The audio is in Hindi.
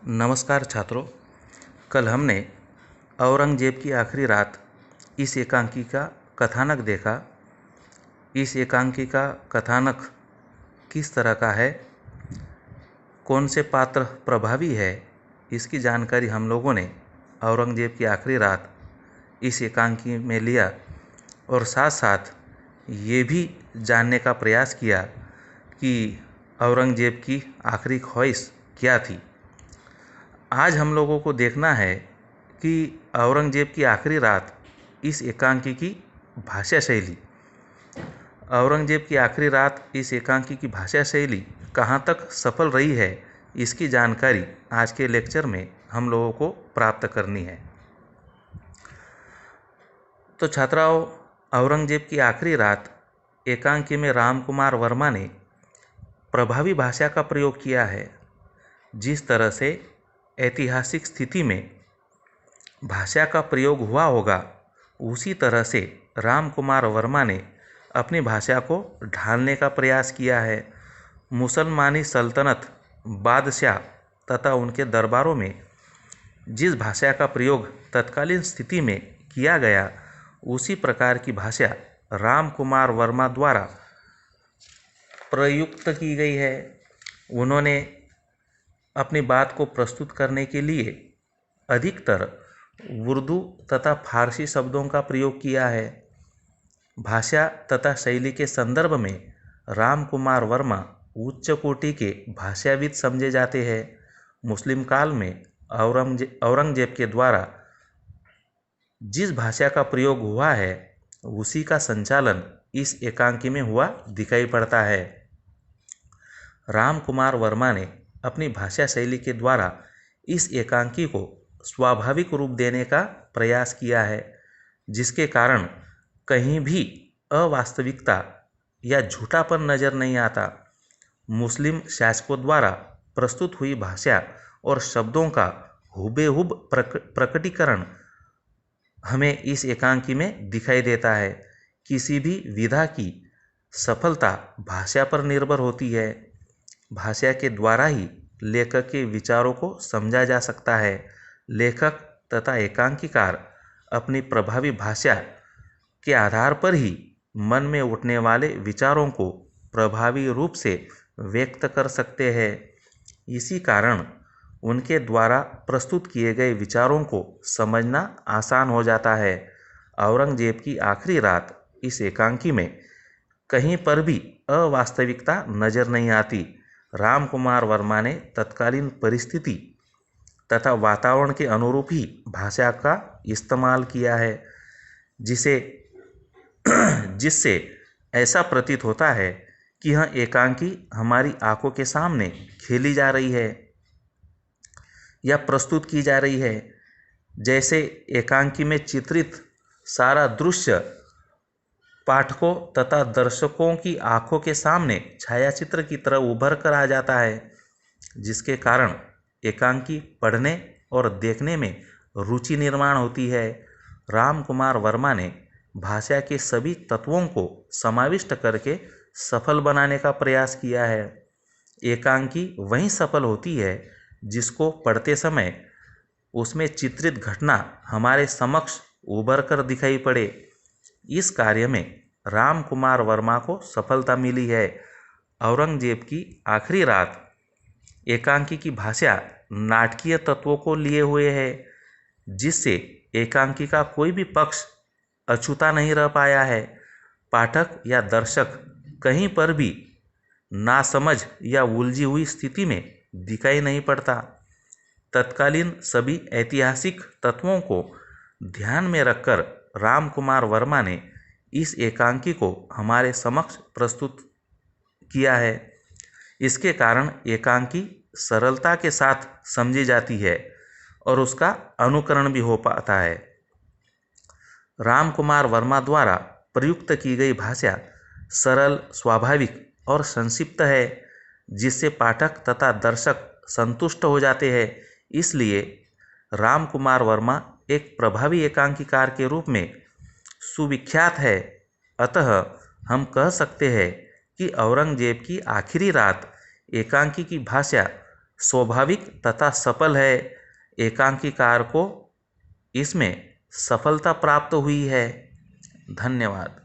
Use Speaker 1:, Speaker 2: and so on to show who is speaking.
Speaker 1: नमस्कार छात्रों। कल हमने औरंगजेब की आखिरी रात इस एकांकी का कथानक देखा। इस एकांकी का कथानक किस तरह का है, कौन से पात्र प्रभावी है, इसकी जानकारी हम लोगों ने औरंगजेब की आखिरी रात इस एकांकी में लिया और साथ साथ ये भी जानने का प्रयास किया कि औरंगजेब की आखिरी ख्वाहिश क्या थी। आज हम लोगों को देखना है कि औरंगजेब की आखिरी रात इस एकांकी की भाषा शैली, औरंगजेब की आखिरी रात इस एकांकी की भाषा शैली कहाँ तक सफल रही है, इसकी जानकारी आज के लेक्चर में हम लोगों को प्राप्त करनी है। तो छात्राओं, औरंगजेब की आखिरी रात एकांकी में रामकुमार वर्मा ने प्रभावी भाषा का प्रयोग किया है। जिस तरह से ऐतिहासिक स्थिति में भाषा का प्रयोग हुआ होगा, उसी तरह से रामकुमार वर्मा ने अपनी भाषा को ढालने का प्रयास किया है। मुसलमानी सल्तनत, बादशाह तथा उनके दरबारों में जिस भाषा का प्रयोग तत्कालीन स्थिति में किया गया, उसी प्रकार की भाषा रामकुमार वर्मा द्वारा प्रयुक्त की गई है। उन्होंने अपनी बात को प्रस्तुत करने के लिए अधिकतर उर्दू तथा फारसी शब्दों का प्रयोग किया है। भाषा तथा शैली के संदर्भ में रामकुमार वर्मा उच्च कोटि के भाषाविद समझे जाते हैं। मुस्लिम काल में औरंगजेब के द्वारा जिस भाषा का प्रयोग हुआ है, उसी का संचालन इस एकांकी में हुआ दिखाई पड़ता है। रामकुमार वर्मा ने अपनी भाषा शैली के द्वारा इस एकांकी को स्वाभाविक रूप देने का प्रयास किया है, जिसके कारण कहीं भी अवास्तविकता या झूठापन नजर नहीं आता। मुस्लिम शासकों द्वारा प्रस्तुत हुई भाषा और शब्दों का हुबेहुब प्रकटीकरण हमें इस एकांकी में दिखाई देता है। किसी भी विधा की सफलता भाषा पर निर्भर होती है। भाषा के द्वारा ही लेखक के विचारों को समझा जा सकता है। लेखक तथा एकांकीकार अपनी प्रभावी भाषा के आधार पर ही मन में उठने वाले विचारों को प्रभावी रूप से व्यक्त कर सकते हैं। इसी कारण उनके द्वारा प्रस्तुत किए गए विचारों को समझना आसान हो जाता है। औरंगजेब की आखिरी रात इस एकांकी में कहीं पर भी अवास्तविकता नजर नहीं आती। रामकुमार वर्मा ने तत्कालीन परिस्थिति तथा वातावरण के अनुरूप ही भाषा का इस्तेमाल किया है, जिससे ऐसा प्रतीत होता है कि यह एकांकी हमारी आंखों के सामने खेली जा रही है या प्रस्तुत की जा रही है। जैसे एकांकी में चित्रित सारा दृश्य पाठकों तथा दर्शकों की आंखों के सामने छायाचित्र की तरह उभर कर आ जाता है, जिसके कारण एकांकी पढ़ने और देखने में रुचि निर्माण होती है। रामकुमार वर्मा ने भाषा के सभी तत्वों को समाविष्ट करके सफल बनाने का प्रयास किया है। एकांकी वहीं सफल होती है जिसको पढ़ते समय उसमें चित्रित घटना हमारे समक्ष उभर कर दिखाई पड़े। इस कार्य में रामकुमार वर्मा को सफलता मिली है। औरंगजेब की आखिरी रात एकांकी की भाषा नाटकीय तत्वों को लिए हुए है, जिससे एकांकी का कोई भी पक्ष अछूता नहीं रह पाया है। पाठक या दर्शक कहीं पर भी नासमझ या उलझी हुई स्थिति में दिखाई नहीं पड़ता। तत्कालीन सभी ऐतिहासिक तत्वों को ध्यान में रखकर रामकुमार वर्मा ने इस एकांकी को हमारे समक्ष प्रस्तुत किया है। इसके कारण एकांकी सरलता के साथ समझी जाती है और उसका अनुकरण भी हो पाता है। रामकुमार वर्मा द्वारा प्रयुक्त की गई भाषा सरल, स्वाभाविक और संक्षिप्त है, जिससे पाठक तथा दर्शक संतुष्ट हो जाते हैं। इसलिए रामकुमार वर्मा एक प्रभावी एकांकीकार के रूप में सुविख्यात है। अतः हम कह सकते हैं कि औरंगजेब की आखिरी रात एकांकी की भाषा स्वाभाविक तथा सफल है। एकांकीकार को इसमें सफलता प्राप्त हुई है। धन्यवाद।